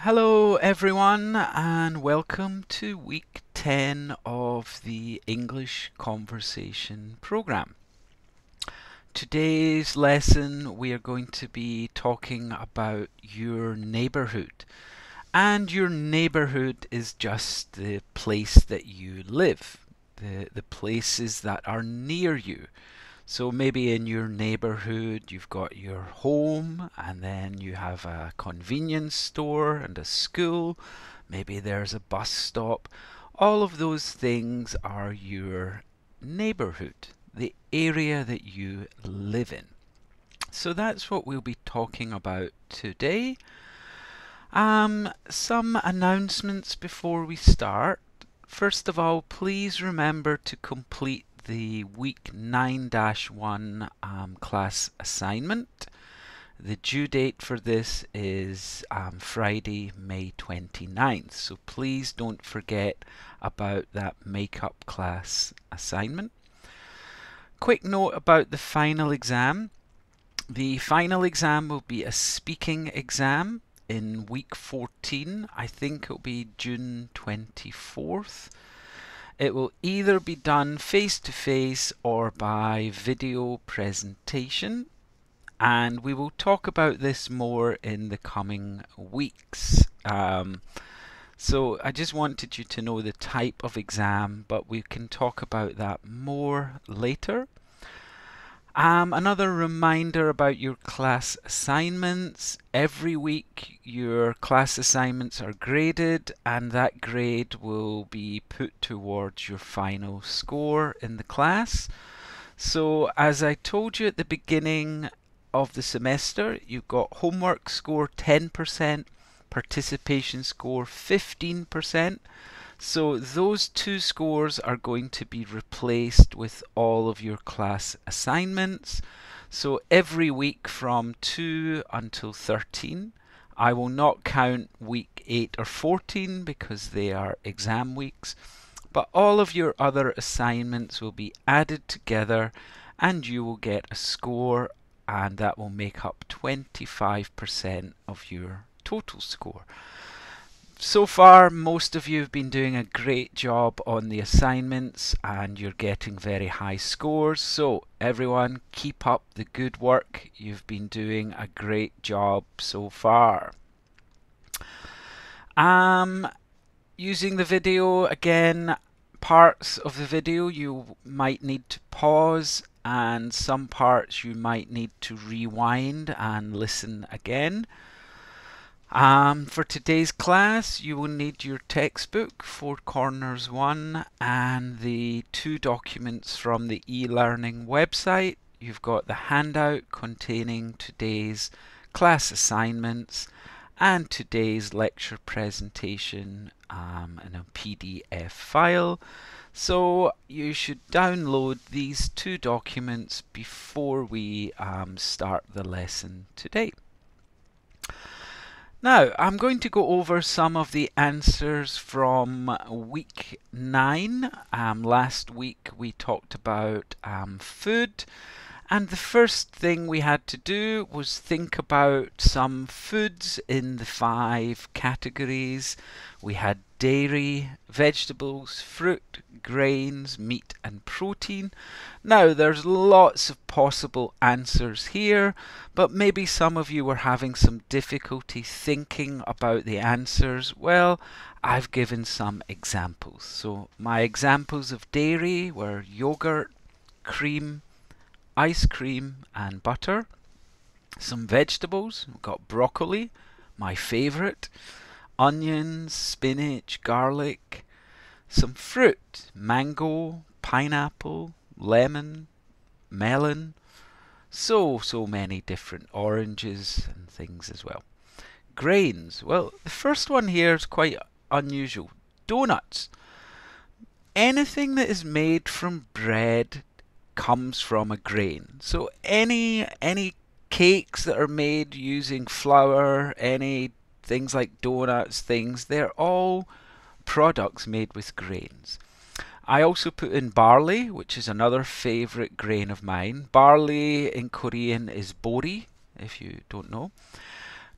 Hello everyone and welcome to week 10 of the English Conversation program. Today's lesson we are going to be talking about your neighborhood. And your neighborhood is just the place that you live, the places that are near you. So maybe in your neighborhood you've got your home and then you have a convenience store and a school. Maybe there's a bus stop. All of those things are your neighborhood, the area that you live in. So that's what we'll be talking about today. Some announcements before we start. First of all, please remember to complete the week 9-1 class assignment. The due date for this is Friday, May 29th. So please don't forget about that makeup class assignment. Quick note about the final exam. The final exam will be a speaking exam in week 14. I think it'll be June 24th. It will either be done face-to-face or by video presentation, and we will talk about this more in the coming weeks. So I just wanted you to know the type of exam, but we can talk about that more later. Another reminder about your class assignments. Every week your class assignments are graded and that grade will be put towards your final score in the class. So as I told you at the beginning of the semester, you've got homework score 10%, participation score 15%. So those two scores are going to be replaced with all of your class assignments. So every week from 2 until 13, I will not count week 8 or 14 because they are exam weeks, but all of your other assignments will be added together and you will get a score, and that will make up 25% of your total score. So far, most of you have been doing a great job on the assignments and you're getting very high scores. So everyone, keep up the good work. You've been doing a great job so far. Using the video, again, parts of the video you might need to pause and some parts you might need to rewind and listen again. For today's class, you will need your textbook, Four Corners 1, and the two documents from the e-learning website. You've got the handout containing today's class assignments and today's lecture presentation in a PDF file. So you should download these two documents before we start the lesson today. Now, I'm going to go over some of the answers from week 9. Last week we talked about food, and the first thing we had to do was think about some foods in the 5 categories. We had dairy, vegetables, fruit, grains, meat and protein. Now there's lots of possible answers here, but maybe some of you were having some difficulty thinking about the answers. Well, I've given some examples. So my examples of dairy were yogurt, cream, ice cream and butter. Some vegetables, we've got broccoli, my favourite, onions, spinach, garlic. Some fruit, mango, pineapple, lemon, melon. So many different oranges and things as well. Grains, well, the first one here is quite unusual. Donuts. Anything that is made from bread comes from a grain. So any cakes that are made using flour, any things like donuts, they're all products made with grains. I also put in barley, which is another favourite grain of mine. Barley in Korean is bori, if you don't know.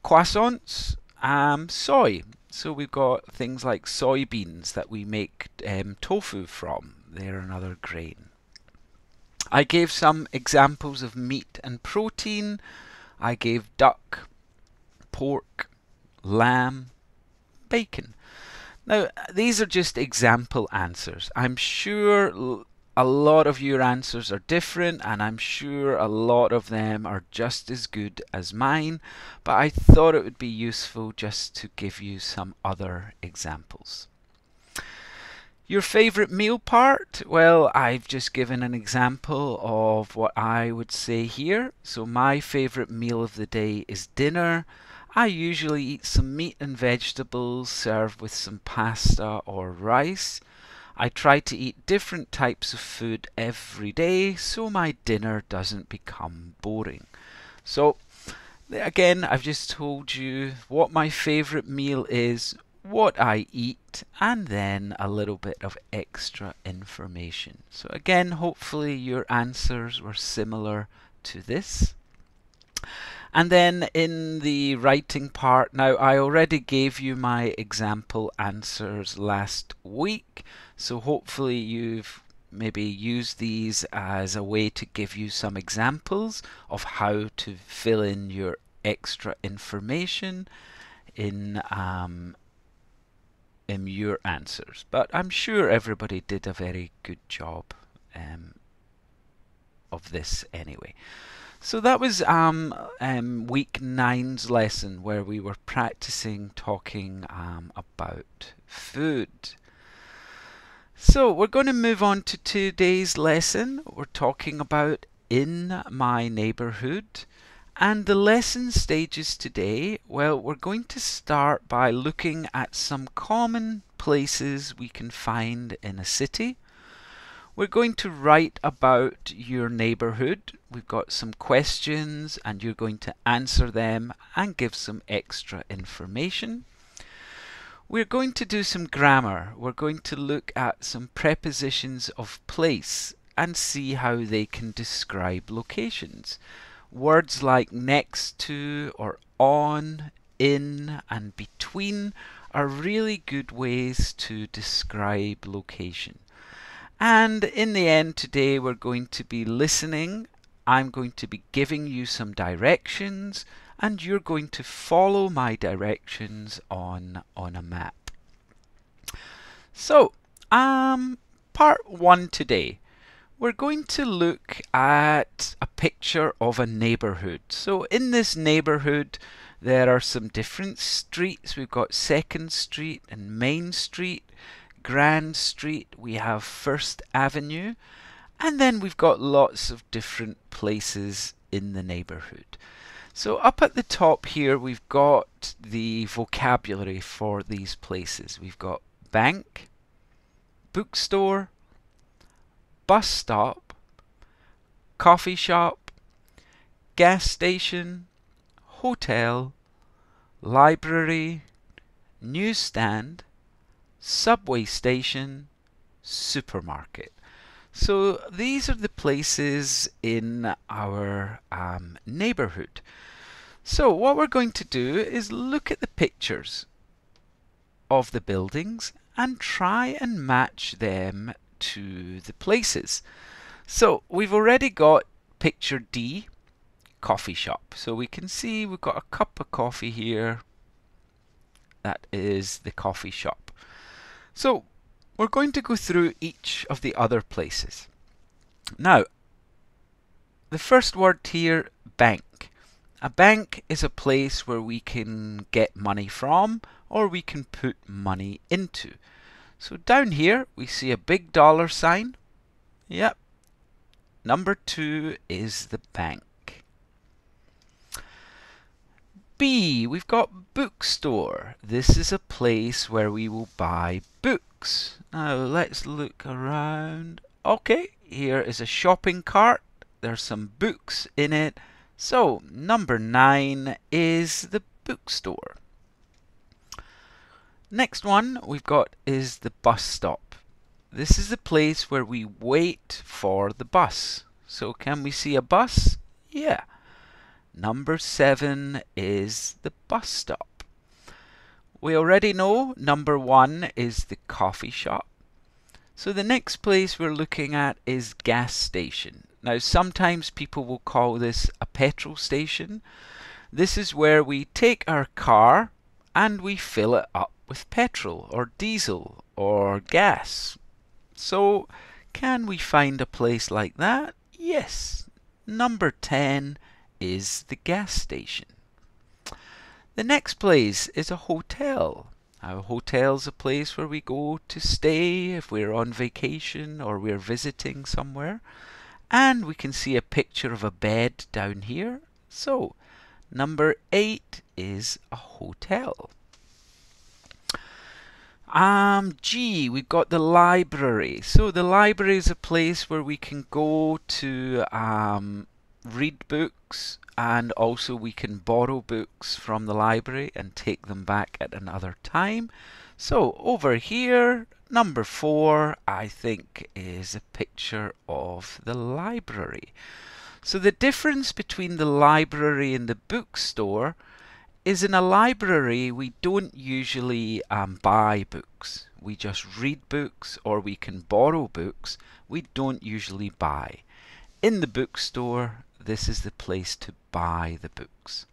Croissants, soy. So we've got things like soybeans that we make tofu from. They're another grain. I gave some examples of meat and protein. I gave duck, pork, lamb, bacon. Now, these are just example answers. I'm sure a lot of your answers are different, and I'm sure a lot of them are just as good as mine, but I thought it would be useful just to give you some other examples. Your favourite meal part? Well, I've just given an example of what I would say here. So my favourite meal of the day is dinner. I usually eat some meat and vegetables served with some pasta or rice. I try to eat different types of food every day so my dinner doesn't become boring. So again, I've just told you what my favourite meal is, what I eat, and then a little bit of extra information. So again, hopefully your answers were similar to this. And then in the writing part, now I already gave you my example answers last week, so hopefully you've maybe used these as a way to give you some examples of how to fill in your extra information in your answers. But I'm sure everybody did a very good job of this anyway. So that was week 9's lesson where we were practicing talking about food. So we're going to move on to today's lesson. We're talking about in my neighborhood. And the lesson stages today, well, we're going to start by looking at some common places we can find in a city. We're going to write about your neighborhood. We've got some questions and you're going to answer them and give some extra information. We're going to do some grammar. We're going to look at some prepositions of place and see how they can describe locations. Words like next to or on, in and between are really good ways to describe location. And in the end today we're going to be listening. I'm going to be giving you some directions and you're going to follow my directions on a map. So, part 1 today. We're going to look at a picture of a neighborhood. So in this neighborhood there are some different streets. We've got 2nd Street and Main Street, Grand Street, we have First Avenue, and then we've got lots of different places in the neighborhood. So up at the top here we've got the vocabulary for these places. We've got bank, bookstore, bus stop, coffee shop, gas station, hotel, library, newsstand, subway station, supermarket. So these are the places in our neighborhood. So what we're going to do is look at the pictures of the buildings and try and match them to the places. So we've already got picture D, coffee shop. So we can see we've got a cup of coffee here. That is the coffee shop. So we're going to go through each of the other places. Now, the first word here, bank. A bank is a place where we can get money from or we can put money into. So down here we see a big dollar sign. Yep. Number 2 is the bank. B, we've got bookstore. This is a place where we will buy books. Now let's look around. Okay, here is a shopping cart. There's some books in it. So number 9 is the bookstore. Next one we've got is the bus stop. This is the place where we wait for the bus. So can we see a bus? Yeah. Number 7 is the bus stop. we already know number 1 is the coffee shop. So the next place we're looking at is gas station. Now sometimes people will call this a petrol station. This is where we take our car and we fill it up with petrol or diesel or gas. So can we find a place like that? Yes. Number 10 is the gas station. The next place is a hotel. A hotel's a place where we go to stay if we're on vacation or we're visiting somewhere. And we can see a picture of a bed down here. So, number 8 is a hotel. G, we've got the library. So the library is a place where we can go to read books, and also we can borrow books from the library and take them back at another time. So over here, number 4, I think, is a picture of the library. So the difference between the library and the bookstore is in a library we don't usually buy books. We just read books, or we can borrow books. We don't usually buy. In the bookstore, this is the place to buy the books.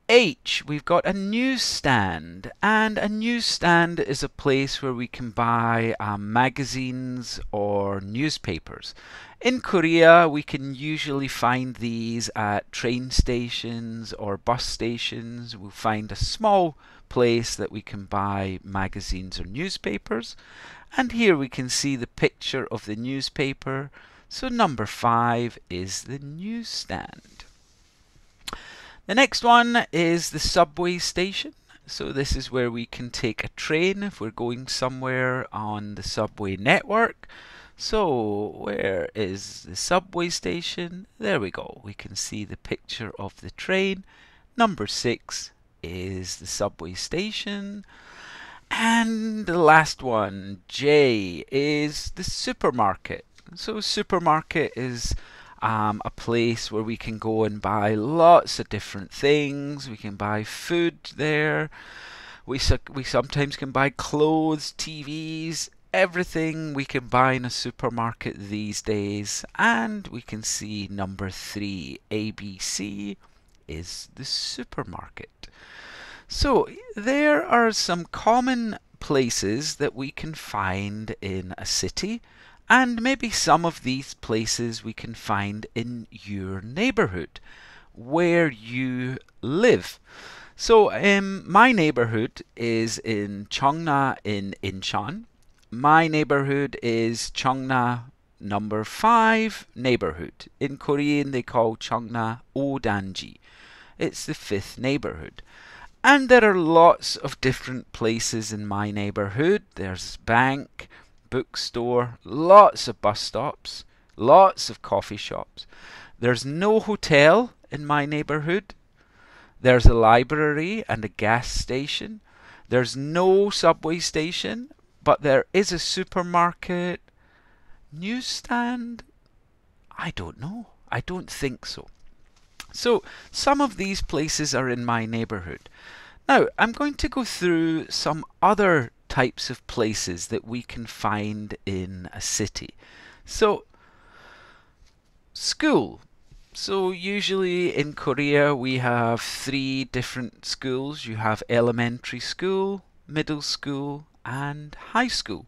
H, we've got a newsstand, and a newsstand is a place where we can buy magazines or newspapers. In Korea, we can usually find these at train stations or bus stations. We'll find a small place that we can buy magazines or newspapers. And here we can see the picture of the newspaper. So number 5 is the newsstand. The next one is the subway station. So this is where we can take a train if we're going somewhere on the subway network. So where is the subway station? There we go. We can see the picture of the train. Number 6 is the subway station. And the last one, J, is the supermarket. So supermarket is a place where we can go and buy lots of different things. We can buy food there. We sometimes can buy clothes, TVs, everything we can buy in a supermarket these days. And we can see number 3, ABC, is the supermarket. So there are some common places that we can find in a city. And maybe some of these places we can find in your neighborhood, where you live. So my neighborhood is in Cheongna in Incheon. My neighborhood is Cheongna number 5 neighborhood. In Korean they call Cheongna Odanji. It's the 5th neighborhood. And there are lots of different places in my neighborhood. There's bank, bookstore, lots of bus stops, lots of coffee shops. There's no hotel in my neighborhood. There's a library and a gas station. There's no subway station, but there is a supermarket. Newsstand? I don't know. I don't think so. So some of these places are in my neighborhood. Now I'm going to go through some other types of places that we can find in a city. So, school. So usually in Korea we have 3 different schools. You have elementary school, middle school, and high school.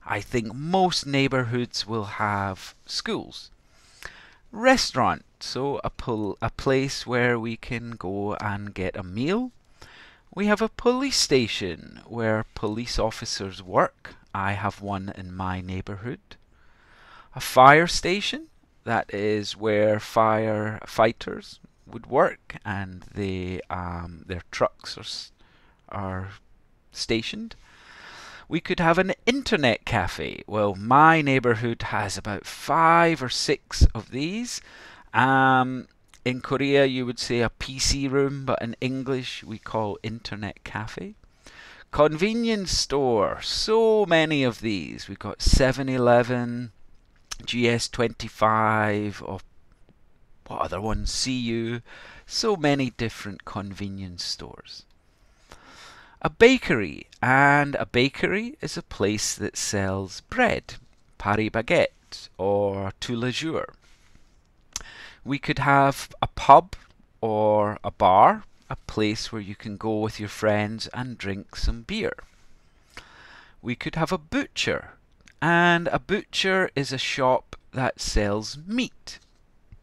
I think most neighborhoods will have schools. Restaurant. So a place where we can go and get a meal. We have a police station where police officers work. I have one in my neighborhood. A fire station, that is where firefighters would work, and their trucks are stationed. We could have an internet cafe. Well, my neighborhood has about 5 or 6 of these. In Korea, you would say a PC room, but in English, we call internet cafe. Convenience store. So many of these. We've got 7-Eleven, GS25, or what other ones? CU. So many different convenience stores. A bakery, and a bakery is a place that sells bread, Paris baguette or tous les jours. We could have a pub or a bar, a place where you can go with your friends and drink some beer. We could have a butcher, and a butcher is a shop that sells meat.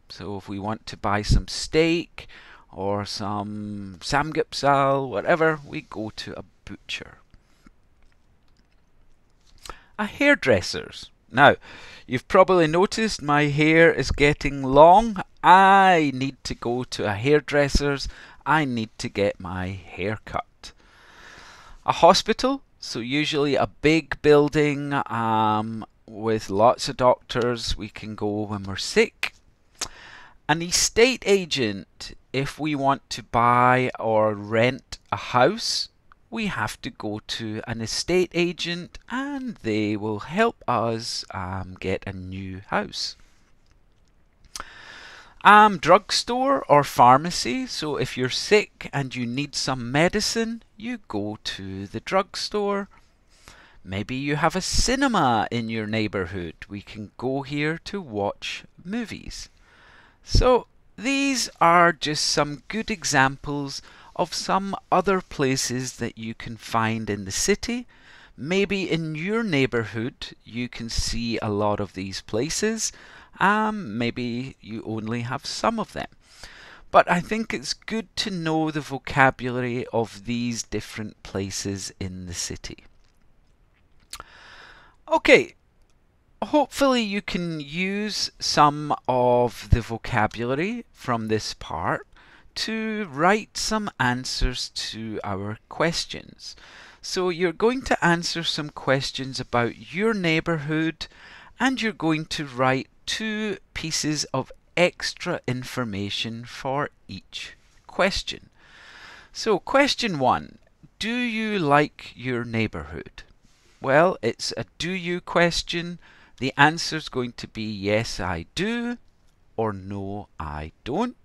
So if we want to buy some steak or some samgyeopsal, whatever, we go to a butcher. A hairdresser's. Now, you've probably noticed my hair is getting long. I need to go to a hairdresser's. I need to get my hair cut. A hospital, so usually a big building with lots of doctors. We can go when we're sick. An estate agent, if we want to buy or rent a house, we have to go to an estate agent and they will help us get a new house. Drugstore or pharmacy, so if you're sick and you need some medicine, you go to the drugstore. Maybe you have a cinema in your neighborhood. We can go here to watch movies. So these are just some good examples of some other places that you can find in the city. Maybe in your neighborhood you can see a lot of these places. Maybe you only have some of them. But I think it's good to know the vocabulary of these different places in the city. Okay, hopefully you can use some of the vocabulary from this part to write some answers to our questions. So you're going to answer some questions about your neighborhood and you're going to write 2 pieces of extra information for each question. So question 1, do you like your neighborhood? Well, it's a do you question. The answer is going to be yes, I do, or no, I don't.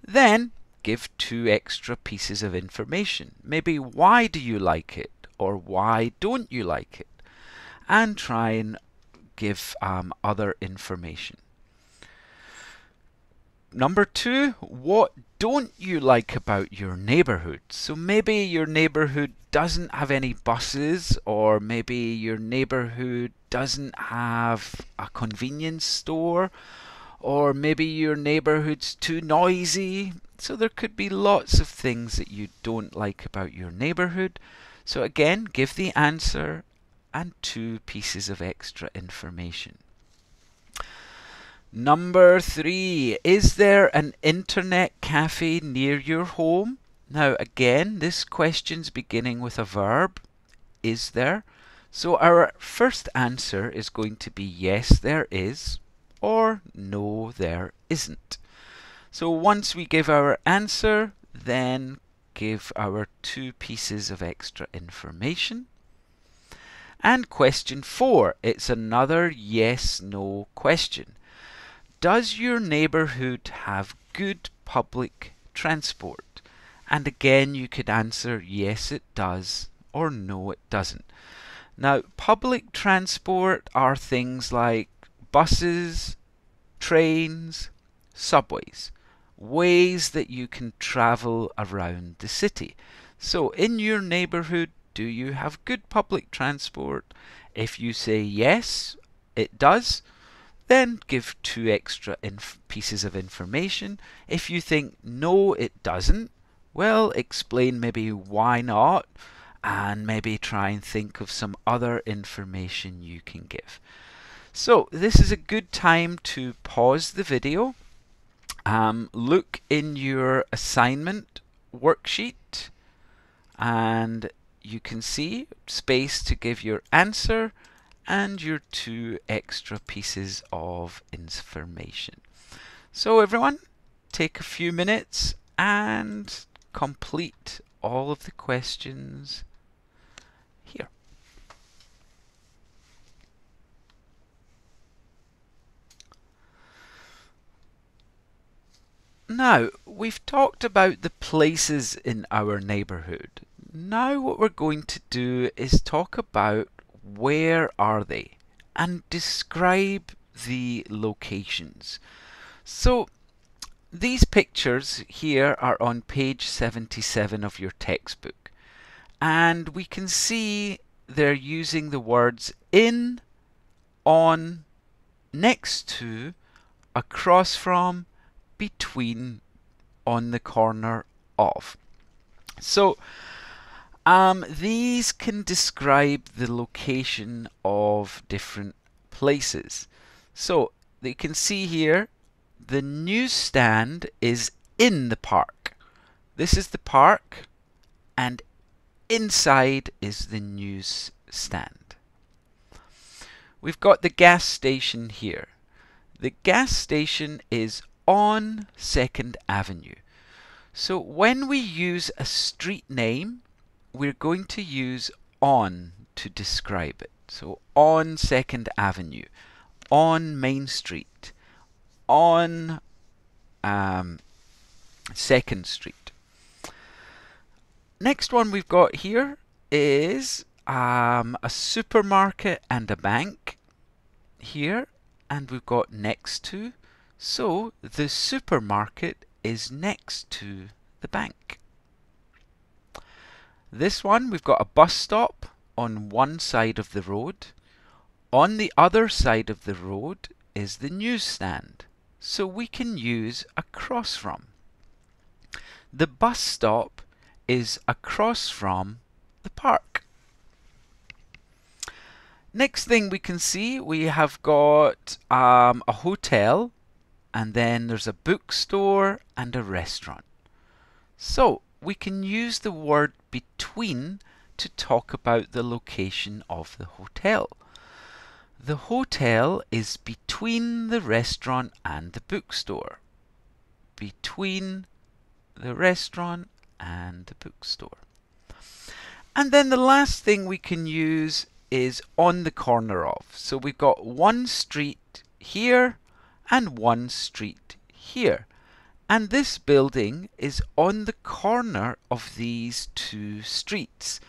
Then give 2 extra pieces of information. Maybe why do you like it, or why don't you like it? And try and give other information. Number 2, what don't you like about your neighborhood? So maybe your neighborhood doesn't have any buses, or maybe your neighborhood doesn't have a convenience store, or maybe your neighborhood's too noisy. So there could be lots of things that you don't like about your neighborhood. So again, give the answer and 2 pieces of extra information. Number 3, is there an internet cafe near your home? Now again, this question's beginning with a verb, is there? So our first answer is going to be yes, there is, or no, there isn't. So once we give our answer, then give our 2 pieces of extra information. And question 4, it's another yes/no question. Does your neighborhood have good public transport? And again, you could answer yes, it does, or no, it doesn't. Now, public transport are things like buses, trains, subways, ways that you can travel around the city. So in your neighborhood, do you have good public transport? If you say yes, it does, then give 2 extra pieces of information. If you think no, it doesn't, well, explain maybe why not, and maybe try and think of some other information you can give. So this is a good time to pause the video. Look in your assignment worksheet and you can see space to give your answer and your 2 extra pieces of information. So everyone, take a few minutes and complete all of the questions here. Now, we've talked about the places in our neighborhood. Now what we're going to do is talk about where are they and describe the locations. So these pictures here are on page 77 of your textbook, and we can see they're using the words in, on, next to, across from, between, on the corner of. So these can describe the location of different places. So you can see here the newsstand is in the park. This is the park, and inside is the newsstand. We've got the gas station here. The gas station is on 2nd Avenue. So when we use a street name, we're going to use on to describe it. So on 2nd Avenue, on Main Street, on 2nd Street. Next one we've got here is a supermarket and a bank here, and we've got next to. So the supermarket is next to the bank. This one, we've got a bus stop on one side of the road. On the other side of the road is the newsstand, so we can use across from. The bus stop is across from the park. Next thing we can see, we have got a hotel, and then there's a bookstore and a restaurant. So we can use the word between to talk about the location of the hotel. The hotel is between the restaurant and the bookstore. Between the restaurant and the bookstore. And then the last thing we can use is on the corner of. So we've got one street here and one street here. And this building is on the corner of these two streets.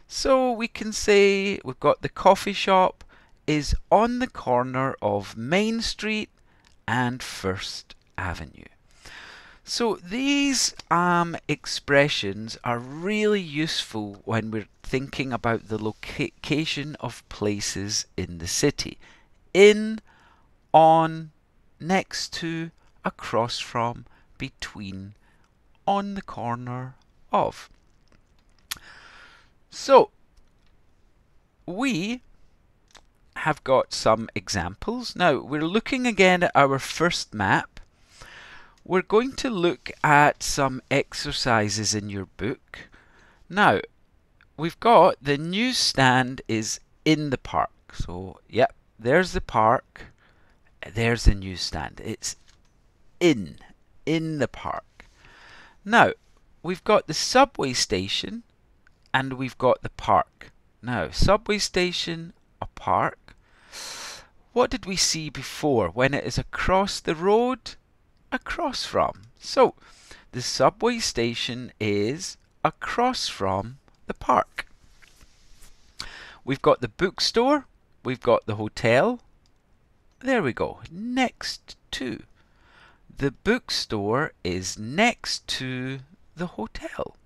So we can say we've got the coffee shop is on the corner of Main Street and 1st Avenue. So these expressions are really useful when we're thinking about the location of places in the city. In, on, next to, across from, between, on the corner of. So we have got some examples. Now we're looking again at our first map. We're going to look at some exercises in your book. Now we've got the newsstand is in the park. So yep, there's the park, there's the newsstand. It's in the park. Now we've got the subway station and we've got the park. Now subway station, a park. What did we see before? When it is across the road, across from. So the subway station is across from the park. We've got the bookstore, we've got the hotel. There we go, next to. The bookstore is next to the hotel.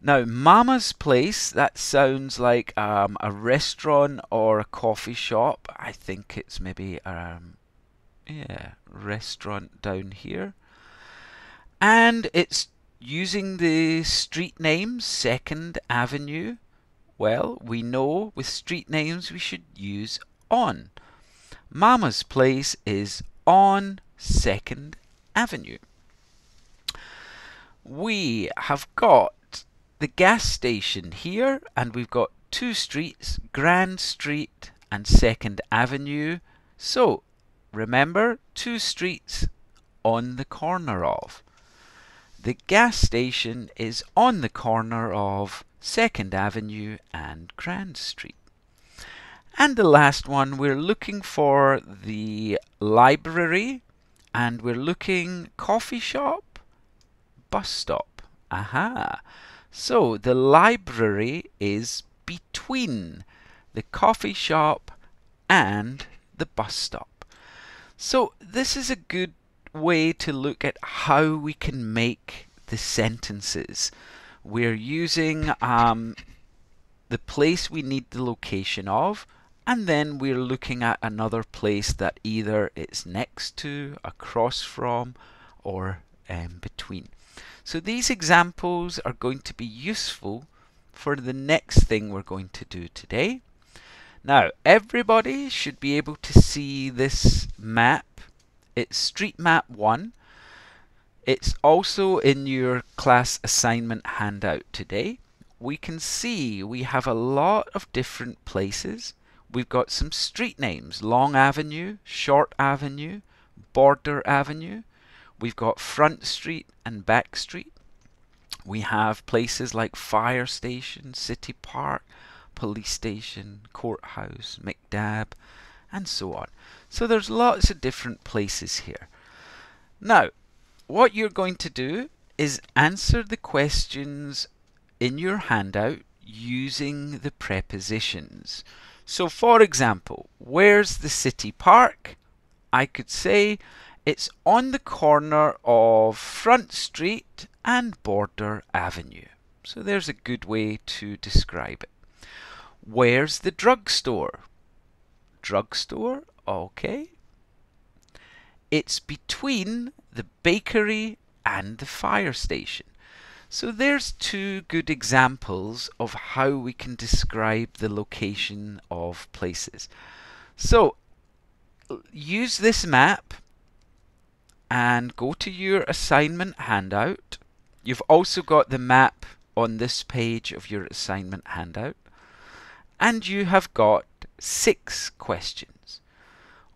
Now, Mama's Place, that sounds like a restaurant or a coffee shop. I think it's maybe restaurant down here. And it's using the street name 2nd Avenue. Well, we know with street names we should use on. Mama's Place is on 2nd Avenue. We have got the gas station here, and we've got two streets, Grand Street and 2nd Avenue. So remember, two streets on the corner of. The gas station is on the corner of 2nd Avenue and Grand Street. And the last one, we're looking for the library, and we're looking coffee shop, bus stop. Aha! So the library is between the coffee shop and the bus stop. So this is a good way to look at how we can make the sentences. We're using the place we need the location of, and then we're looking at another place that either it's next to, across from, or between. So these examples are going to be useful for the next thing we're going to do today. Now, everybody should be able to see this map. It's Street Map 1. It's also in your class assignment handout today. We can see we have a lot of different places. We've got some street names: Long Avenue, Short Avenue, Border Avenue. We've got Front Street and Back Street. We have places like Fire Station, City Park, Police Station, Courthouse, McDab, and so on. So there's lots of different places here. Now, what you're going to do is answer the questions in your handout using the prepositions. So for example, where's the City Park? I could say it's on the corner of Front Street and Border Avenue. So there's a good way to describe it. Where's the drugstore? Drugstore, okay. It's between the bakery and the fire station. So there's two good examples of how we can describe the location of places. So use this map and go to your assignment handout. You've also got the map on this page of your assignment handout. And you have got 6 questions.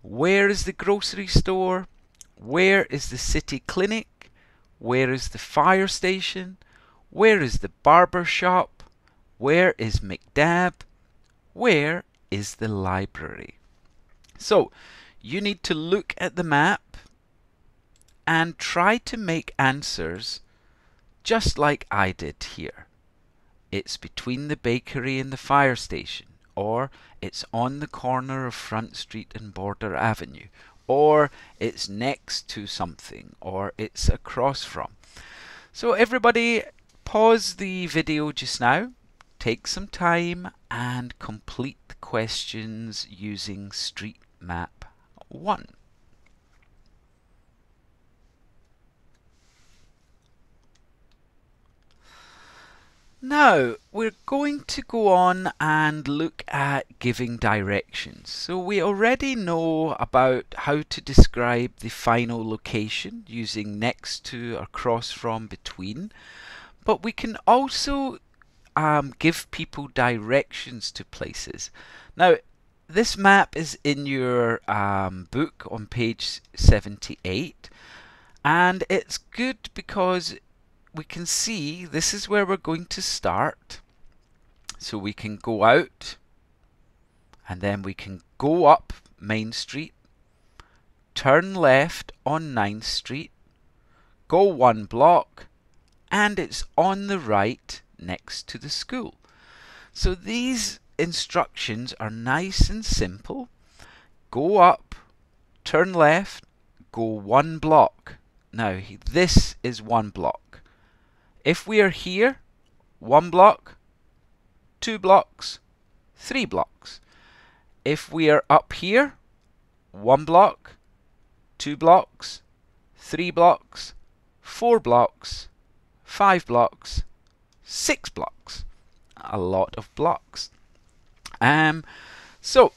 Where is the grocery store? Where is the city clinic? Where is the fire station? Where is the barber shop? Where is McDab? Where is the library? So you need to look at the map and try to make answers just like I did here. It's between the bakery and the fire station, or it's on the corner of Front Street and Border Avenue, or it's next to something, or it's across from. So everybody, pause the video just now, take some time and complete the questions using Street Map 1. Now, we're going to go on and look at giving directions. So we already know about how to describe the final location using next to, across from, between. But we can also give people directions to places. Now, this map is in your book on page 78. And it's good because we can see this is where we're going to start. So we can go out and then we can go up Main Street, turn left on 9th Street, go 1 block, and it's on the right next to the school. So these instructions are nice and simple. Go up, turn left, go 1 block. Now this is 1 block. If we are here, 1 block, 2 blocks, 3 blocks. If we are up here, 1 block, 2 blocks, 3 blocks, 4 blocks, 5 blocks, 6 blocks. A lot of blocks. So,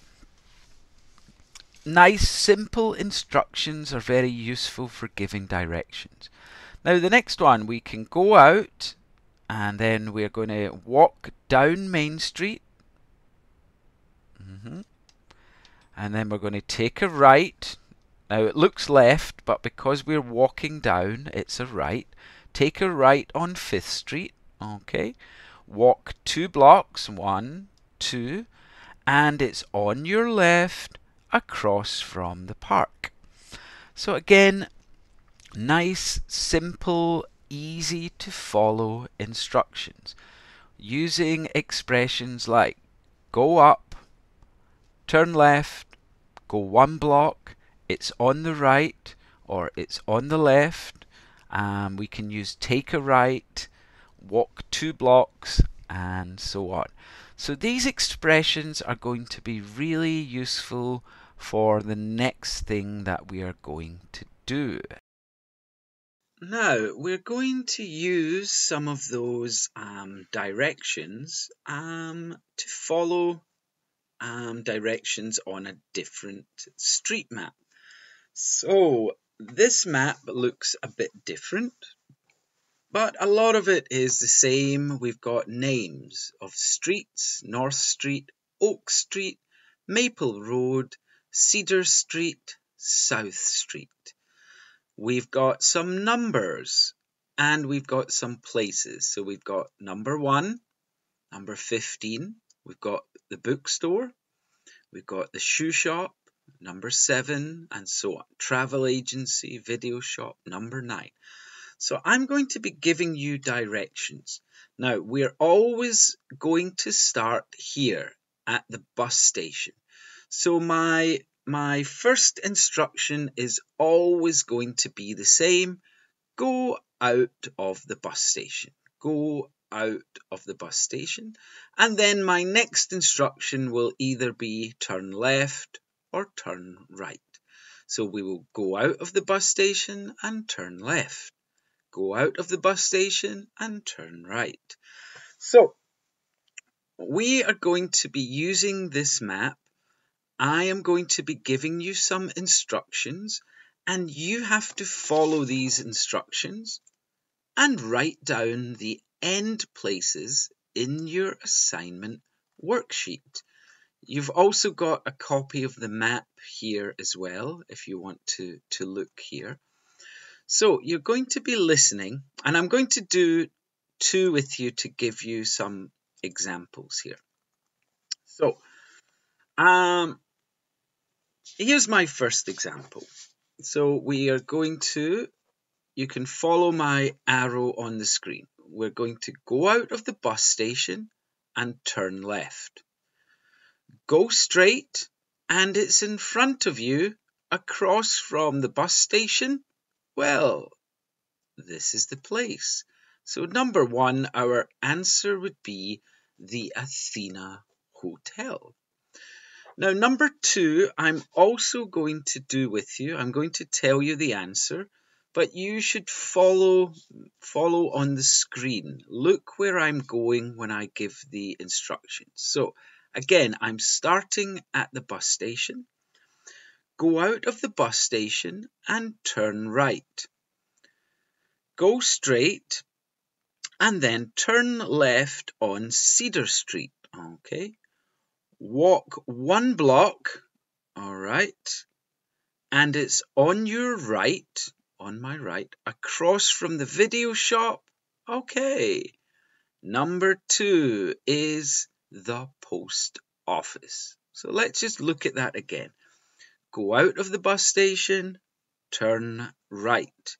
nice simple instructions are very useful for giving directions. Now the next one, we can go out and then we're going to walk down Main Street. And then we're going to take a right. Now it looks left, but because we're walking down, it's a right. Take a right on 5th Street. Okay. Walk 2 blocks, 1, 2, and it's on your left across from the park. So again, nice, simple, easy to follow instructions using expressions like go up, turn left, go 1 block, it's on the right, or it's on the left. We can use take a right, walk 2 blocks, and so on. So these expressions are going to be really useful for the next thing that we are going to do. Now, we're going to use some of those directions to follow directions on a different street map. So this map looks a bit different, but a lot of it is the same. We've got names of streets: North Street, Oak Street, Maple Road, Cedar Street, South Street. We've got some numbers and we've got some places. So we've got number 1, number 15, we've got the bookstore, we've got the shoe shop, number 7, and so on. Travel agency, video shop, number 9. So I'm going to be giving you directions. Now, we're always going to start here at the bus station. So my first instruction is always going to be the same. Go out of the bus station. Go out of the bus station. And then my next instruction will either be turn left or turn right. So we will go out of the bus station and turn left. Go out of the bus station and turn right. So we are going to be using this map. I am going to be giving you some instructions, and you have to follow these instructions and write down the end places in your assignment worksheet. You've also got a copy of the map here as well, if you want to look here. So you're going to be listening, and I'm going to do 2 with you to give you some examples here. So, here's my first example. So we are going to, you can follow my arrow on the screen. We're going to go out of the bus station and turn left. Go straight, and it's in front of you, across from the bus station. Well, this is the place. So number 1, our answer would be the Athena Hotel. Now, number 2, I'm also going to do with you. I'm going to tell you the answer, but you should follow on the screen. Look where I'm going when I give the instructions. So, again, I'm starting at the bus station. Go out of the bus station and turn right. Go straight and then turn left on Cedar Street. Okay. Walk 1 block, all right, and it's on your right, on my right, across from the video shop. Okay. Number 2 is the post office. So let's just look at that again. Go out of the bus station, turn right.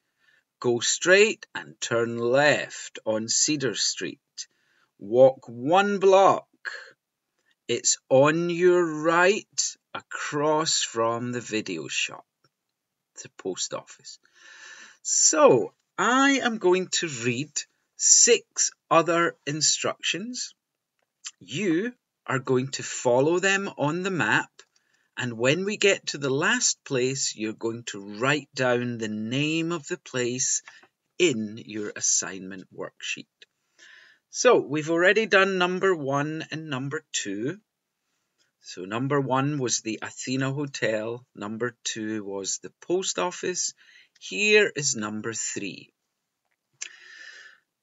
Go straight and turn left on Cedar Street. Walk 1 block. It's on your right, across from the video shop, the post office. So I am going to read 6 other instructions. You are going to follow them on the map, and when we get to the last place, you're going to write down the name of the place in your assignment worksheet. So we've already done number 1 and number 2. So number 1 was the Athena Hotel. Number 2 was the post office. Here is number 3.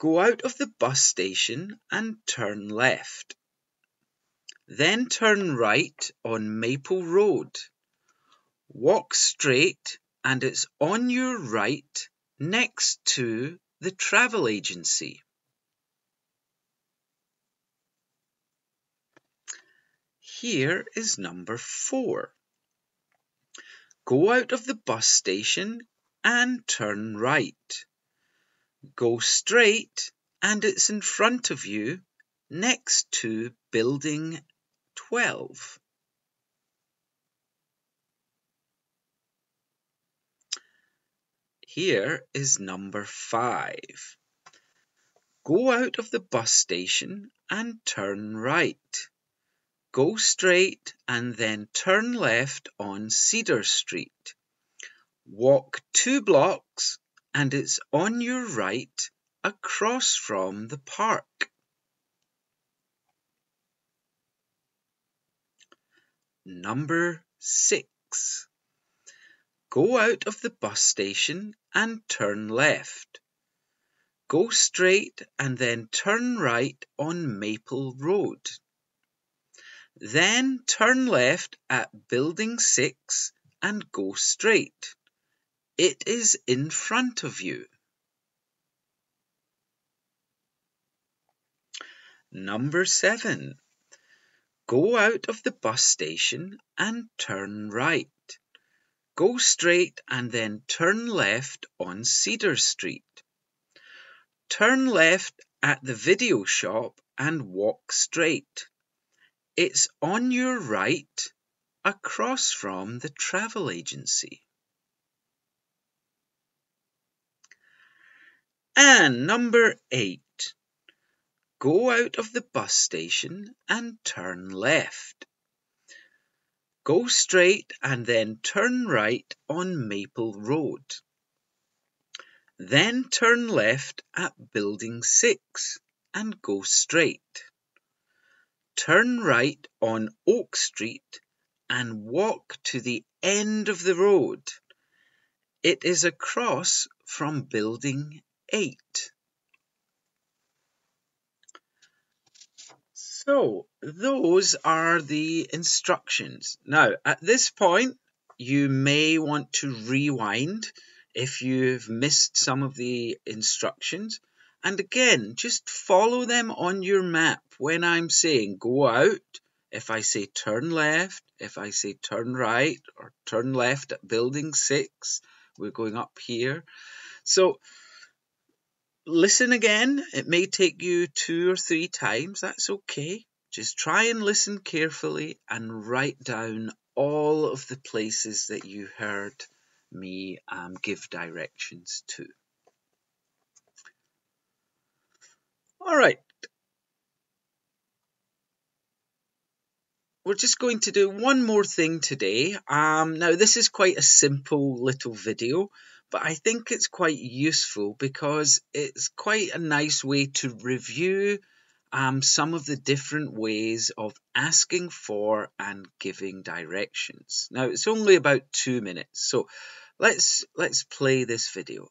Go out of the bus station and turn left. Then turn right on Maple Road. Walk straight, and it's on your right next to the travel agency. Here is number 4. Go out of the bus station and turn right. Go straight and it's in front of you next to building 12. Here is number 5. Go out of the bus station and turn right. Go straight and then turn left on Cedar Street. Walk 2 blocks and it's on your right across from the park. Number 6. Go out of the bus station and turn left. Go straight and then turn right on Maple Road. Then turn left at Building 6 and go straight. It is in front of you. Number 7. Go out of the bus station and turn right. Go straight and then turn left on Cedar Street. Turn left at the video shop and walk straight. It's on your right across from the travel agency. And number 8. Go out of the bus station and turn left. Go straight and then turn right on Maple Road. Then turn left at Building 6 and go straight. Turn right on Oak Street and walk to the end of the road. It is across from Building 8. So, those are the instructions. Now, at this point, you may want to rewind if you've missed some of the instructions. And again, just follow them on your map when I'm saying go out. If I say turn left, if I say turn right, or turn left at Building 6, we're going up here. So, listen again. It may take you 2 or 3 times. That's okay. Just try and listen carefully and write down all of the places that you heard me give directions to. All right. We're just going to do one more thing today. Now, this is quite a simple little video, but I think it's quite useful because it's quite a nice way to review some of the different ways of asking for and giving directions. Now, it's only about 2 minutes, so let's play this video.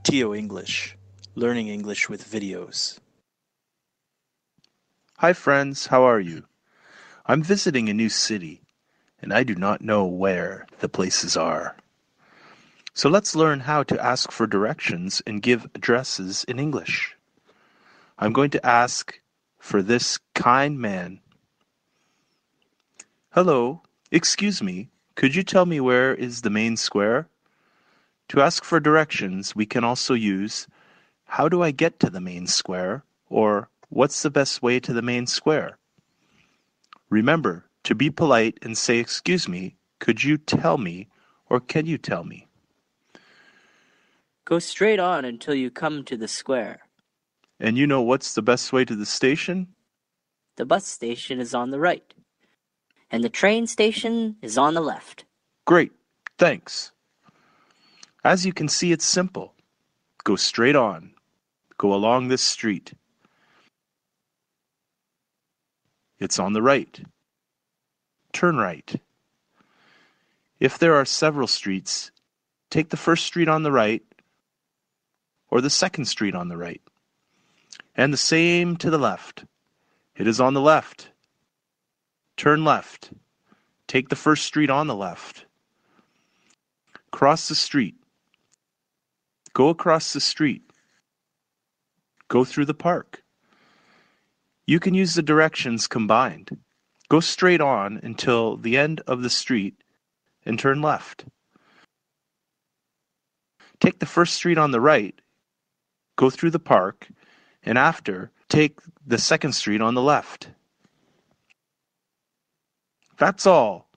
TO English, learning English with videos. Hi friends, how are you? I'm visiting a new city, and I do not know where the places are. So let's learn how to ask for directions and give addresses in English. I'm going to ask for this kind man. Hello, excuse me, could you tell me where is the main square? To ask for directions, we can also use, how do I get to the main square? Or, what's the best way to the main square? Remember, to be polite and say, excuse me, could you tell me, or can you tell me? Go straight on until you come to the square. And you know what's the best way to the station? The bus station is on the right, and the train station is on the left. Great, thanks. As you can see, it's simple. Go straight on. Go along this street. It's on the right. Turn right. If there are several streets, take the first street on the right or the second street on the right. And the same to the left. It is on the left. Turn left. Take the first street on the left. Cross the street. Go across the street. Go through the park. You can use the directions combined. Go straight on until the end of the street and turn left. Take the first street on the right, go through the park, and after, take the second street on the left. That's all.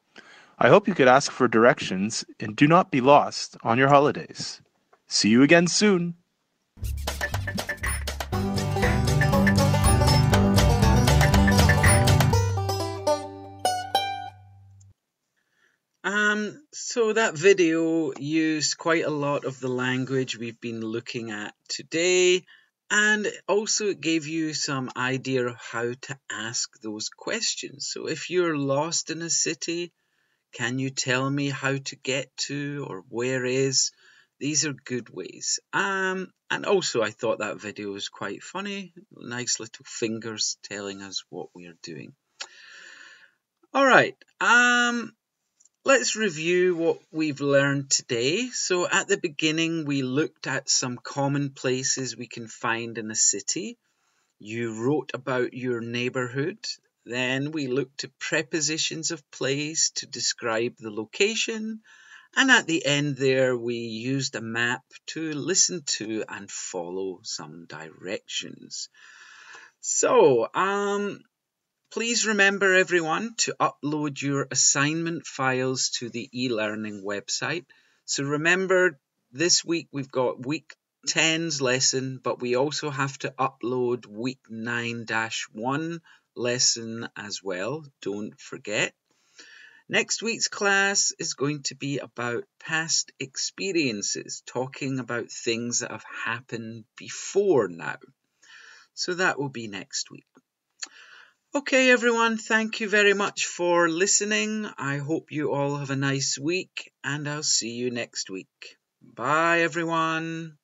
I hope you could ask for directions and do not be lost on your holidays. See you again soon. So that video used quite a lot of the language we've been looking at today, and also it gave you some idea of how to ask those questions. So if you're lost in a city, can you tell me how to get to, or where is? These are good ways. And also I thought that video was quite funny. Nice little fingers telling us what we're doing. All right. Let's review what we've learned today. So at the beginning, we looked at some common places we can find in a city. You wrote about your neighborhood. Then we looked at prepositions of place to describe the location. And at the end there, we used a map to listen to and follow some directions. So, please remember, everyone, to upload your assignment files to the e-learning website. So remember, this week we've got week 10's lesson, but we also have to upload week 9-1 lesson as well. Don't forget. Next week's class is going to be about past experiences, talking about things that have happened before now. So that will be next week. Okay, everyone, thank you very much for listening. I hope you all have a nice week, and I'll see you next week. Bye, everyone.